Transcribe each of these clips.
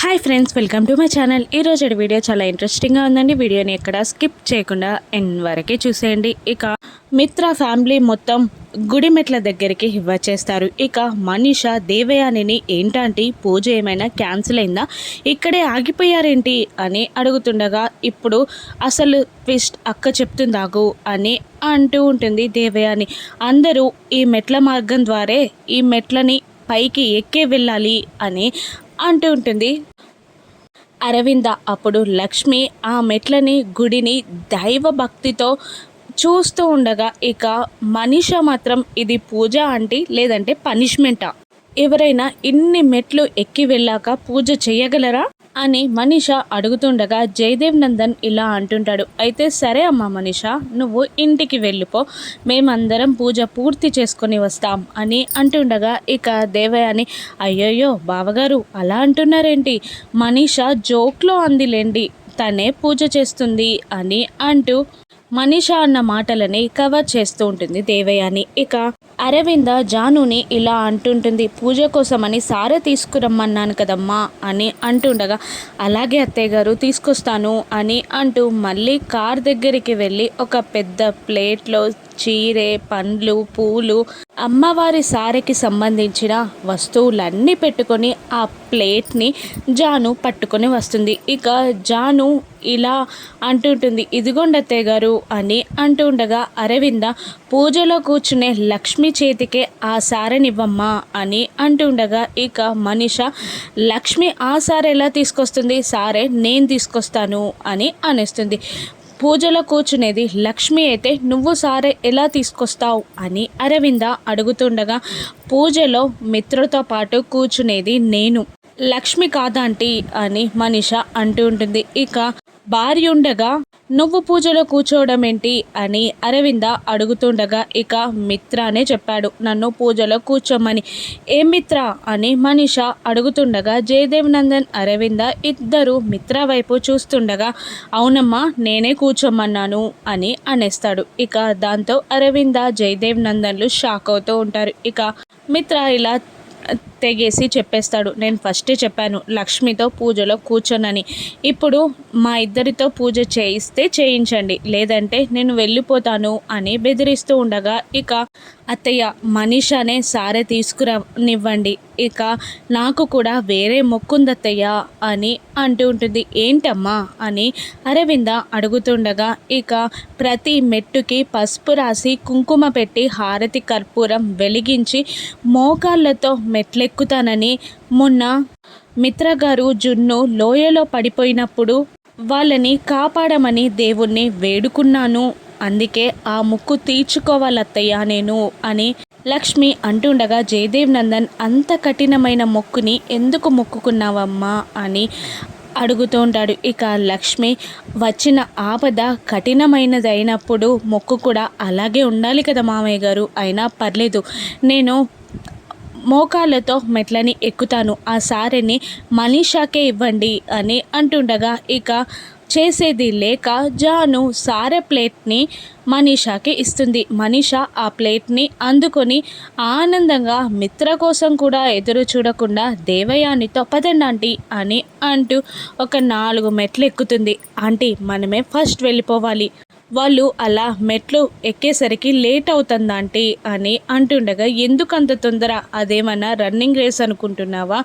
Hi friends, welcome to my channel. ఈరోజు video చాలా ఇంట్రెస్టింగ్గా ఉందండి. వీడియోని ఎక్కడ స్కిప్ చేయకుండా ఎండ్ వరకే చూసేయండి. ఇక మిత్ర ఫ్యామిలీ మొత్తం గుడిమెట్ల దగ్గరికి వచ్చేస్తారు. ఇక మనీష దేవయానిని ఏంటంటే పూజ ఏమైనా క్యాన్సిల్ అయిందా, ఇక్కడే ఆగిపోయారేంటి అని అడుగుతుండగా ఇప్పుడు అసలు ట్విస్ట్ అక్క చెప్తుందాగు అని అంటూ ఉంటుంది దేవయాని. అందరూ ఈ మెట్ల మార్గం ద్వారా ఈ మెట్లని పైకి ఎక్కే వెళ్ళాలి అని అంటూ ఉంటుంది అరవింద. అప్పుడు లక్ష్మి ఆ మెట్లని గుడిని దైవ భక్తితో చూస్తూ ఉండగా ఇక మనీష మాత్రం ఇది పూజ అంటే లేదంటే పనిష్మెంటా, ఎవరైనా ఇన్ని మెట్లు ఎక్కి వెళ్ళాక పూజ చేయగలరా అని మనీష అడుగుతుండగా జయదేవ్ నందన్ ఇలా అంటుంటాడు. అయితే సరే అమ్మా మనీష, నువ్వు ఇంటికి వెళ్ళిపో, మేమందరం పూజ పూర్తి చేసుకొని వస్తాం అని అంటుండగా ఇక దేవయాని అయ్యయ్యో బావగారు అలా అంటున్నారేంటి, మనీష జోక్లో అందిలేండి, తనే పూజ చేస్తుంది అని అంటూ మనీష అన్న మాటలని కవర్ చేస్తూ ఉంటుంది దేవయాని. ఇక అరవింద జానుని ఇలా అంటుంటుంది, పూజ కోసమని సారే తీసుకురమ్మన్నాను కదమ్మా అని అంటుండగా అలాగే అత్తయ్య గారు తీసుకొస్తాను అని అంటూ మళ్ళీ కార్ దగ్గరికి వెళ్ళి ఒక పెద్ద ప్లేట్లో చీరె, పండ్లు, పూలు, అమ్మవారి సారెకి సంబంధించిన వస్తువులన్నీ పెట్టుకొని ఆ ప్లేట్ని జాను పట్టుకొని వస్తుంది. ఇక జాను ఇలా అంటుంటుంది, ఇదిగోండి అత్తయ్య గారు అని అంటుండగా అరవింద పూజలో కూర్చునే లక్ష్మి చేతికే ఆ సారెనివ్వమ్మా అని అంటుండగా ఇక మనీష లక్ష్మి ఆ సారె ఎలా తీసుకొస్తుంది, సారె నేను తీసుకొస్తాను అని అనేస్తుంది. పూజలో కూర్చునేది లక్ష్మి అయితే నువ్వు సారే ఎలా తీసుకొస్తావు అని అరవింద అడుగుతుండగా పూజలో మిత్రులతో పాటు కూర్చునేది నేను, లక్ష్మి కాదంటీ అని మనీష అంటూ ఉంటుంది. ఇక భార్య ఉండగా నువ్వు పూజలో కూర్చోవడం ఏంటి అని అరవింద అడుగుతుండగా ఇక మిత్రానే చెప్పాడు నన్ను పూజలో కూర్చోమని. ఏం మిత్ర అని మనీష అడుగుతుండగా జయదేవ్ నందన్ అరవింద ఇద్దరు మిత్ర వైపు చూస్తుండగా అవునమ్మా నేనే కూర్చోమన్నాను అని అనేస్తాడు. ఇక దాంతో అరవింద జయదేవ్ నందన్లు షాక్ అవుతూ ఉంటారు. ఇక మిత్ర ఇలా తెగేసి చెప్పేస్తాడు, నేను ఫస్టే చెప్పాను లక్ష్మితో పూజలో కూర్చోనని, ఇప్పుడు మా ఇద్దరితో పూజ చేయిస్తే చేయించండి, లేదంటే నేను వెళ్ళిపోతాను అని బెదిరిస్తూ ఉండగా ఇక అత్తయ్య మనీషానే సారే తీసుకురానివ్వండి, ఇక నాకు కూడా వేరే మొక్కుందత్తయ్య అని అంటూ ఉంటుంది. ఏంటమ్మా అని అరవింద అడుగుతుండగా ఇక ప్రతి మెట్టుకి పసుపు రాసి కుంకుమ పెట్టి హారతి కర్పూరం వెలిగించి మోకాళ్ళతో మెట్లెక్కుతానని మొన్న మిత్రగారు జున్ను లోయలో పడిపోయినప్పుడు వాళ్ళని కాపాడమని దేవుణ్ణి వేడుకున్నాను, అందుకే ఆ ముక్కు తీర్చుకోవాలత్తయ్య నేను అని లక్ష్మి అంటుండగా జయదేవ్ నందన్ అంత కఠినమైన మొక్కుని ఎందుకు మొక్కుకున్నావమ్మా అని అడుగుతూ ఉంటాడు. ఇక లక్ష్మి వచ్చిన ఆపద కఠినమైనది అయినప్పుడు మొక్కు కూడా అలాగే ఉండాలి కదా మామయ్య గారు, అయినా పర్లేదు నేను మోకాళ్ళతో మెట్లని ఎక్కుతాను, ఆ సారెని మనీషాకే ఇవ్వండి అని అంటుండగా ఇక చేసేది లేక జాను సారె ప్లేట్ని మనీషాకి ఇస్తుంది. మనీష ఆ ప్లేట్ని అందుకొని ఆనందంగా మిత్ర కోసం కూడా ఎదురు చూడకుండా దేవయానితో పదండి ఆంటీ అని అంటూ ఒక 4 మెట్లు ఎక్కుతుంది. ఆంటీ మనమే ఫస్ట్ వెళ్ళిపోవాలి, వాళ్ళు అలా మెట్లు ఎక్కేసరికి లేట్ అవుతుంది ఆంటీ అని అంటుండగా ఎందుకంత తొందర, అదేమన్నా రన్నింగ్ రేస్ అనుకుంటున్నావా,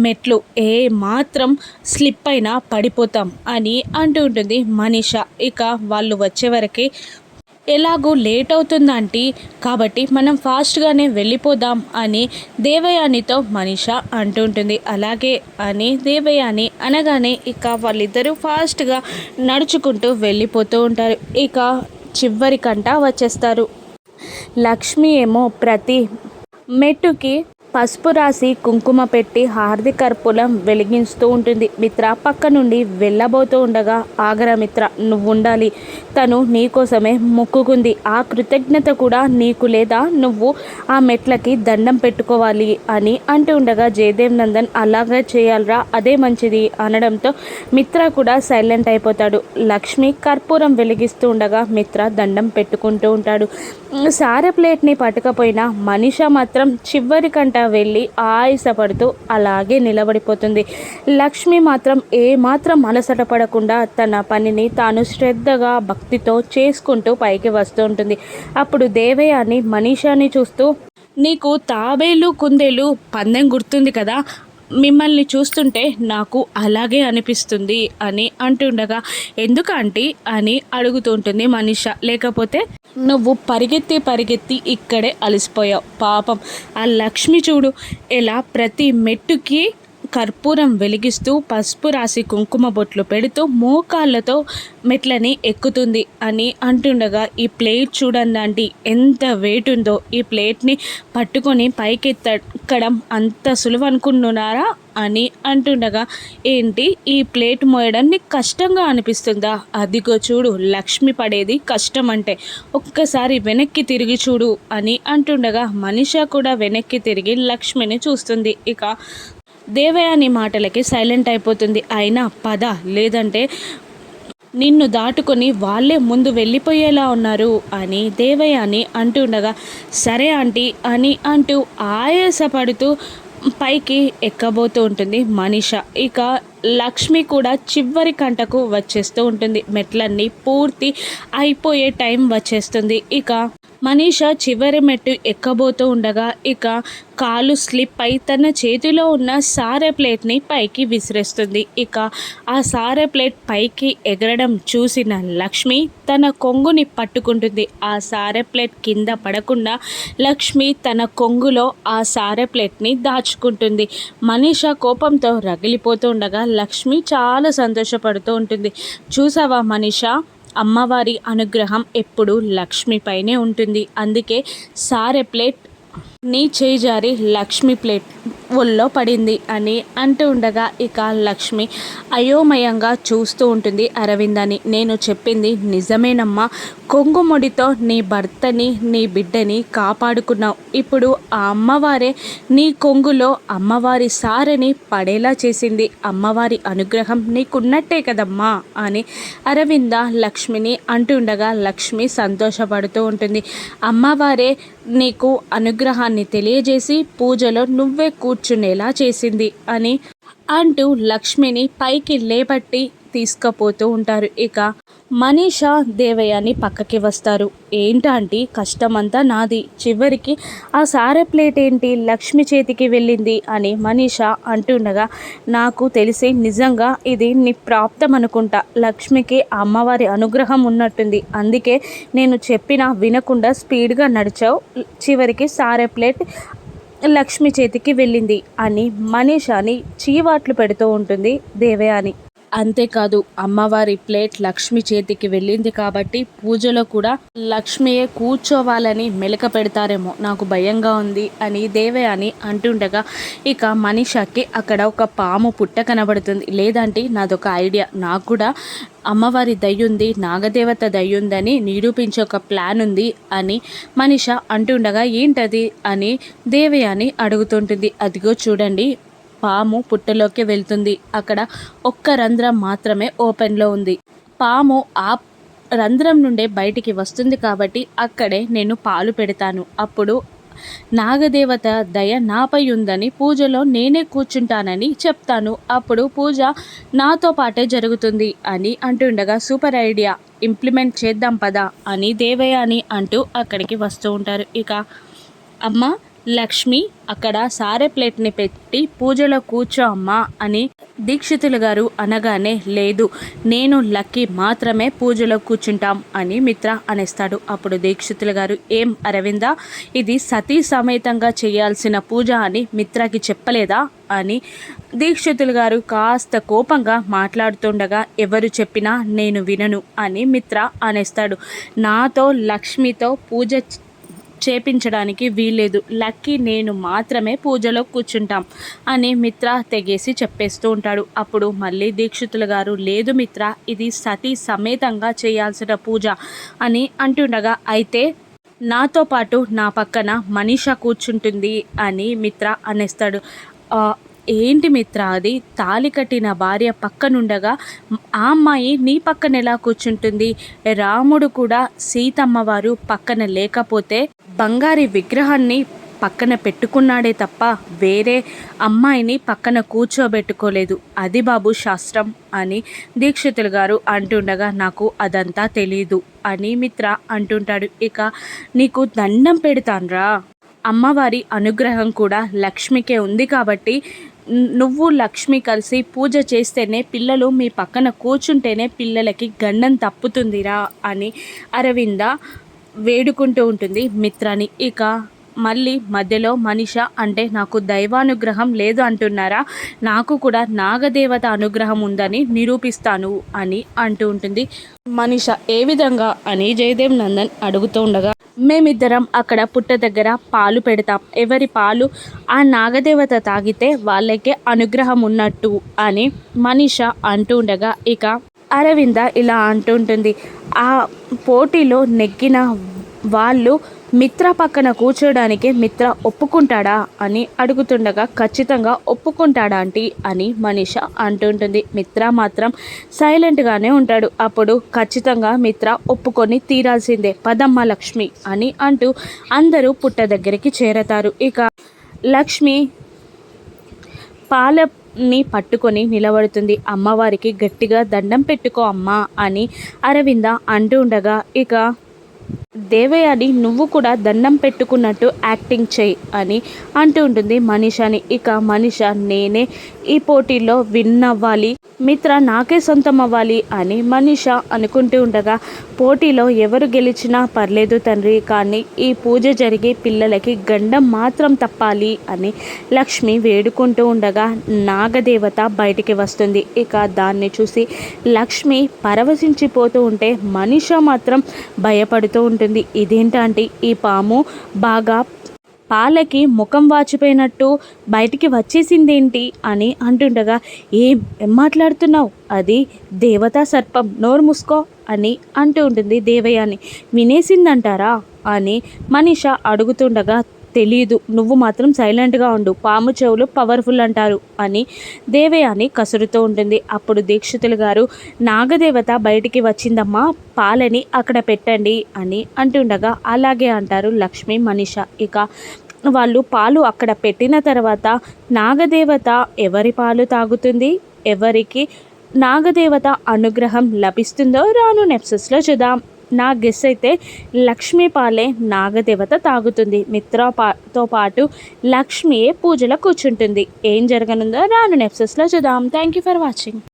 మెట్లు ఏ మాత్రం స్లిప్ అయినా పడిపోతాం అని అంటూ ఉంటుంది మనీష. ఇక వాళ్ళు వచ్చే వరకే ఎలాగూ లేట్ అవుతుందంటీ, కాబట్టి మనం ఫాస్ట్గానే వెళ్ళిపోదాం అని దేవయానితో మనీష అంటుంటుంది. అలాగే అని దేవయాని అనగానే ఇక వాళ్ళిద్దరూ ఫాస్ట్గా నడుచుకుంటూ వెళ్ళిపోతూ ఉంటారు. ఇక చివరికంట వచ్చేస్తారు. లక్ష్మి ఏమో ప్రతి మెట్టుకి పసుపు రాసి కుంకుమ పెట్టి హారతి కర్పూరం వెలిగిస్తూ ఉంటుంది. మిత్ర పక్క నుండి వెళ్ళబోతూ ఉండగా ఆగరా మిత్ర, నువ్వు ఉండాలి, తను నీకోసమే మొక్కుకుంది, ఆ కృతజ్ఞత కూడా నీకు లేదా, నువ్వు ఆ మెట్లకి దండం పెట్టుకోవాలి అని అంటూ ఉండగా జయదేవ్ నందన్ అలాగే చేయాలరా, అదే మంచిది అనడంతో మిత్ర కూడా సైలెంట్ అయిపోతాడు. లక్ష్మి కర్పూరం వెలిగిస్తూ ఉండగా మిత్ర దండం పెట్టుకుంటూ ఉంటాడు. సారె ప్లేట్ని పట్టుకపోయిన మనిష మాత్రం చివరికంట వెళ్ళి ఆయాసపడుతూ అలాగే నిలబడిపోతుంది. లక్ష్మి మాత్రం ఏమాత్రం అలసట పడకుండా తన పనిని తాను శ్రద్ధగా భక్తితో చేసుకుంటూ పైకి వస్తూ ఉంటుంది. అప్పుడు దేవయాని మనీషాని చూస్తూ, నీకు తాబేలు కుందేలు పందెం గుర్తుంది కదా, మిమ్మల్ని చూస్తుంటే నాకు అలాగే అనిపిస్తుంది అని అంటుండగా, ఎందుకంటే అని అడుగుతుంటుంది మనిష. లేకపోతే నువ్వు పరిగెత్తి పరిగెత్తి ఇక్కడే అలసిపోయావు. పాపం ఆ లక్ష్మి చూడు ఎలా ప్రతి మెట్టుకి కర్పూరం వెలిగిస్తూ పసుపు రాసి కుంకుమ బొట్లు పెడుతూ మోకాళ్ళతో మెట్లని ఎక్కుతుంది అని అంటుండగా, ఈ ప్లేట్ చూడండి ఆంటీ ఎంత వెయిట్ ఉందో, ఈ ప్లేట్ని పట్టుకొని పైకి ఎక్కడం అంత సులువు అనుకుంటున్నారా అని అంటుండగా, ఏంటి ఈ ప్లేట్ మోయడం నీకు కష్టంగా అనిపిస్తుందా, అదిగో చూడు లక్ష్మి పడేది కష్టం అంటే, ఒక్కసారి వెనక్కి తిరిగి చూడు అని అంటుండగా మనిష కూడా వెనక్కి తిరిగి లక్ష్మిని చూస్తుంది. ఇక దేవయాని మాటలకి సైలెంట్ అయిపోతుంది. అయినా పద, లేదంటే నిన్ను దాటుకొని వాళ్ళే ముందు వెళ్ళిపోయేలా ఉన్నారు అని దేవయాని అంటుండగా, సరే ఆంటీ అని అంటూ ఆయాసపడుతూ పైకి ఎక్కబోతూ ఉంటుంది మనిష. ఇక లక్ష్మి కూడా చివరి కంటకు వచ్చేస్తూ ఉంటుంది. మెట్లన్నీ పూర్తి అయిపోయే టైం వచ్చేస్తుంది. ఇక మనీష చివరి మెట్టు ఎక్కబోతూ ఉండగా ఇక కాలు స్లిప్ అయి తన చేతిలో ఉన్న సారె ప్లేట్ని పైకి విసిరేస్తుంది. ఇక ఆ సారె ప్లేట్ పైకి ఎగరడం చూసిన లక్ష్మి తన కొంగుని పట్టుకుంటుంది. ఆ సారె ప్లేట్ కింద పడకుండా లక్ష్మి తన కొంగులో ఆ సారె ప్లేట్ని దాచుకుంటుంది. మనీష కోపంతో రగిలిపోతూ ఉండగా లక్ష్మి చాలా సంతోషపడుతూ ఉంటుంది. చూసావా మనీష, అమ్మవారి అనుగ్రహం ఎప్పుడు లక్ష్మిపైనే ఉంటుంది. అందుకే సారె ప్లేట్ నీ చేయి జారి లక్ష్మి ప్లేట్ ఒళ్ళో పడింది అని అంటూ ఉండగా ఇక లక్ష్మి అయోమయంగా చూస్తూ ఉంటుంది అరవిందని. నేను చెప్పింది నిజమేనమ్మా, కొంగుముడితో నీ భర్తని నీ బిడ్డని కాపాడుకున్నావు. ఇప్పుడు ఆ అమ్మవారే నీ కొంగులో అమ్మవారి సారెని పడేలా చేసింది. అమ్మవారి అనుగ్రహం నీకున్నట్టే కదమ్మా అని అరవింద లక్ష్మిని అంటుండగా లక్ష్మి సంతోషపడుతూ ఉంటుంది. అమ్మవారే నీకు అనుగ్రహాన్ని తెలియజేసి పూజలో నువ్వే కూర్చునేలా చేసింది అని అంటూ లక్ష్మిని పైకి లేపట్టి తీసుకుపోతూ ఉంటారు. ఇక మనీష దేవయాని పక్కకి వస్తారు. ఏంటంటే కష్టమంతా నాది, చివరికి ఆ సారె ప్లేట్ ఏంటి లక్ష్మి చేతికి వెళ్ళింది అని మనీష అంటుండగా, నాకు తెలిసి నిజంగా ఇది నీ ప్రాప్తం అనుకుంటా. లక్ష్మికి అమ్మవారి అనుగ్రహం ఉన్నట్టుంది, అందుకే నేను చెప్పినా వినకుండా స్పీడ్గా నడిచావు, చివరికి సారె ప్లేట్ లక్ష్మి చేతికి వెళ్ళింది అని మనీషాని చీవాట్లు పెడుతూ ఉంటుంది దేవయాని. అంతేకాదు అమ్మవారి ప్లేట్ లక్ష్మి చేతికి వెళ్ళింది కాబట్టి పూజలో కూడా లక్ష్మియే కూర్చోవాలని మెలక పెడతారేమో, నాకు భయంగా ఉంది అని దేవయాని అంటుండగా ఇక మనీషాకి అక్కడ ఒక పాము పుట్ట కనబడుతుంది. లేదంటే నాదొక ఐడియా, నాకు కూడా అమ్మవారి దయ్యుంది, నాగదేవత దయ్యుందని నిరూపించే ఒక ప్లాన్ ఉంది అని మనీష అంటుండగా, ఏంటది అని దేవయాని అడుగుతుంటుంది. అదిగో చూడండి, పాము పుట్టలోకి వెళ్తుంది, అక్కడ ఒక్క రంధ్రం మాత్రమే ఓపెన్లో ఉంది, పాము ఆ రంధ్రం నుండే బయటికి వస్తుంది కాబట్టి అక్కడే నేను పాలు పెడతాను, అప్పుడు నాగదేవత దయ నాపై ఉందని పూజలో నేనే కూర్చుంటానని చెప్తాను, అప్పుడు పూజ నాతో పాటే జరుగుతుంది అని అంటుండగా, సూపర్ ఐడియా, ఇంప్లిమెంట్ చేద్దాం పదా అని దేవయాని అంటూ అక్కడికి వస్తూ ఉంటారు. ఇక అమ్మ లక్ష్మి అక్కడ సారె ప్లేట్ని పెట్టి పూజలో కూర్చో అమ్మా అని దీక్షితులు గారు అనగానే, లేదు నేను లక్కీ మాత్రమే పూజలో కూర్చుంటాం అని మిత్ర అనేస్తాడు. అప్పుడు దీక్షితులు గారు, ఏం అరవింద, ఇది సతీ సమేతంగా చేయాల్సిన పూజ అని మిత్రకి చెప్పలేదా అని దీక్షితులు గారు కాస్త కోపంగా మాట్లాడుతుండగా, ఎవరు చెప్పినా నేను వినను అని మిత్ర అనేస్తాడు. నాతో లక్ష్మితో పూజ చేపించడానికి వీల్లేదు, లక్కీ నేను మాత్రమే పూజలో కూర్చుంటాం అని మిత్ర తెగేసి చెప్పేస్తూ ఉంటాడు. అప్పుడు మళ్ళీ దీక్షితులు గారు, లేదు మిత్ర, ఇది సతీ సమేతంగా చేయాల్సిన పూజ అని అంటుండగా, అయితే నాతో పాటు నా పక్కన మనీష కూర్చుంటుంది అని మిత్ర అనేస్తాడు. ఏంటి మిత్ర అది? తాళి కట్టిన భార్య పక్కనుండగా ఆ అమ్మాయి నీ పక్కన ఎలా కూర్చుంటుంది? రాముడు కూడా సీతమ్మ వారు పక్కన లేకపోతే బంగారి విగ్రహాన్ని పక్కన పెట్టుకున్నాడే తప్ప వేరే అమ్మాయిని పక్కన కూర్చోబెట్టుకోలేదు. అది బాబు శాస్త్రం అని దీక్షితులు గారు అంటుండగా నాకు అదంతా తెలీదు అని మిత్ర అంటుంటాడు. ఇక నీకు దండం పెడతాన్రా, అమ్మవారి అనుగ్రహం కూడా లక్ష్మికే ఉంది కాబట్టి నువ్వు లక్ష్మి కలిసి పూజ చేస్తేనే పిల్లలు మీ పక్కన కూర్చుంటేనే పిల్లలకి గండం తప్పుతుందిరా అని అరవింద వేడుకుంటూ ఉంటుంది మిత్రాని. ఇక మళ్ళీ మధ్యలో మనిష అంటే నాకు దైవానుగ్రహం లేదు అంటున్నారా, నాకు కూడా నాగదేవత అనుగ్రహం ఉందని నిరూపిస్తాను అని అంటూ ఉంటుంది మనిష. ఏ విధంగా అని జయదేవ్ నందన్ అడుగుతూ ఉండగా మేమిద్దరం అక్కడ పుట్ట దగ్గర పాలు పెడతాం, ఎవరి పాలు ఆ నాగదేవత తాగితే వాళ్ళకే అనుగ్రహం ఉన్నట్టు అని మనిష అంటూ ఉండగా ఇక అరవింద ఇలా అంటుంటుంది, ఆ పోటీలో నెగ్గిన వాళ్ళు మిత్ర పక్కన కూర్చోడానికి మిత్ర ఒప్పుకుంటాడా అని అడుగుతుండగా ఖచ్చితంగా ఒప్పుకుంటాడా ఆంటీ అని మనిష అంటుంటుంది. మిత్ర మాత్రం సైలెంట్గానే ఉంటాడు. అప్పుడు ఖచ్చితంగా మిత్ర ఒప్పుకొని తీరాల్సిందే, పదమ్మ లక్ష్మి అని అంటూ అందరూ పుట్ట దగ్గరికి చేరతారు. ఇక లక్ష్మి పాలని పట్టుకొని నిలబడుతుంది. అమ్మవారికి గట్టిగా దండం పెట్టుకో అమ్మా అని అరవింద అంటూ ఉండగా ఇక దేవయాని నువ్వు కూడా దండం పెట్టుకున్నట్టు యాక్టింగ్ చేయి అని అంటూ ఉంటుంది మనిషాని. ఇక మనిష నేనే ఈ పోటీలో విన్ అవ్వాలి, మిత్ర నాకే సొంతం అవ్వాలి అని మనిష అనుకుంటూ ఉండగా పోటీలో ఎవరు గెలిచినా పర్లేదు తండ్రి, కానీ ఈ పూజ జరిగే పిల్లలకి గండం మాత్రం తప్పాలి అని లక్ష్మి వేడుకుంటూ ఉండగా నాగదేవత బయటికి వస్తుంది. ఇక దాన్ని చూసి లక్ష్మి పరవశించిపోతూ ఉంటే మనిష మాత్రం భయపడుతూ ఉంటుంది. ఇదేంటంటే ఈ పాము బాగా పాలకి ముఖం వాచిపోయినట్టు బయటికి వచ్చేసిందేంటి అని అంటుండగా ఏం మాట్లాడుతున్నావు, అది దేవతా సర్పం, నోరు మూసుకో అని అంటూ ఉంటుంది దేవయాని. వినేసిందంటారా అని మనిష అడుగుతుండగా తెలీదు, నువ్వు మాత్రం సైలెంట్గా ఉండు, పాము చెవులు పవర్ఫుల్ అంటారు అని దేవయాని కసురుతూ ఉంటుంది. అప్పుడు దీక్షితులు గారు నాగదేవత బయటికి వచ్చిందమ్మా, పాలని అక్కడ పెట్టండి అని అంటుండగా అలాగే అంటారు లక్ష్మి మనిష. ఇక వాళ్ళు పాలు అక్కడ పెట్టిన తర్వాత నాగదేవత ఎవరి పాలు తాగుతుంది, ఎవరికి నాగదేవత అనుగ్రహం లభిస్తుందో రాను నెప్సెస్లో చూద్దాం. నా గెస్ అయితే లక్ష్మీ పాలే నాగదేవత తాగుతుంది, మిత్రతో పాటు లక్ష్మియే పూజలో కూర్చుంటుంది. ఏం జరగనుందో రాను నెప్సెస్లో చూద్దాం. Thank you for watching.